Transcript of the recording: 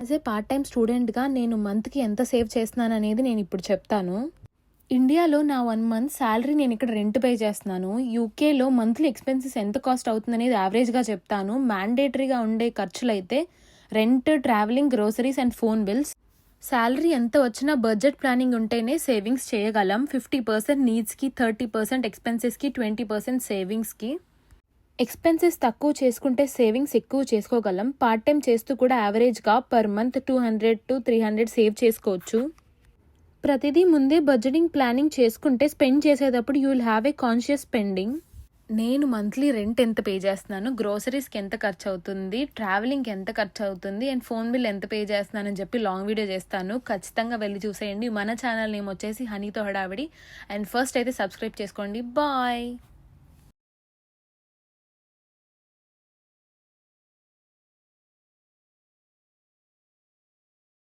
As a part time స్టూడెంట్గా నేను మంత్కి ఎంత సేవ్ చేస్తున్నాను అనేది నేను ఇప్పుడు చెప్తాను. ఇండియాలో నా 1 మంత్ శాలరీ నేను ఇక్కడ రెంట్ పే చేస్తున్నాను. యూకేలో మంత్లీ ఎక్స్పెన్సెస్ ఎంత కాస్ట్ అవుతుంది అనేది యావరేజ్గా చెప్తాను. మ్యాండేటరీగా ఉండే ఖర్చులు అయితే rent, travelling, groceries and phone bills. Salary ఎంత వచ్చినా బడ్జెట్ ప్లానింగ్ ఉంటేనే సేవింగ్స్ చేయగలం. 50% నీడ్స్కి, 30% ఎక్స్పెన్సెస్కి, 20% సేవింగ్స్కి. ఎక్స్పెన్సెస్ తక్కువ చేసుకుంటే సేవింగ్స్ ఎక్కువ చేసుకోగలం. పార్ట్ టైం చేస్తూ కూడా యావరేజ్గా పర్ మంత్ 200 to 300 సేవ్ చేసుకోవచ్చు. ప్రతిదీ ముందే బడ్జెటింగ్ ప్లానింగ్ చేసుకుంటే స్పెండ్ చేసేటప్పుడు you will have a conscious spending. నేను మంత్లీ రెంట్ ఎంత పే చేస్తున్నాను, గ్రోసరీస్కి ఎంత ఖర్చు అవుతుంది, ట్రావెలింగ్కి ఎంత ఖర్చు అవుతుంది అండ్ ఫోన్ బిల్ ఎంత పే చేస్తున్నానని చెప్పి లాంగ్ వీడియో చేస్తాను. ఖచ్చితంగా వెళ్ళి చూసేయండి. మన ఛానల్ నేమ్ వచ్చేసి హనీతో హడావిడి. అండ్ ఫస్ట్ అయితే సబ్స్క్రైబ్ చేసుకోండి. బాయ్.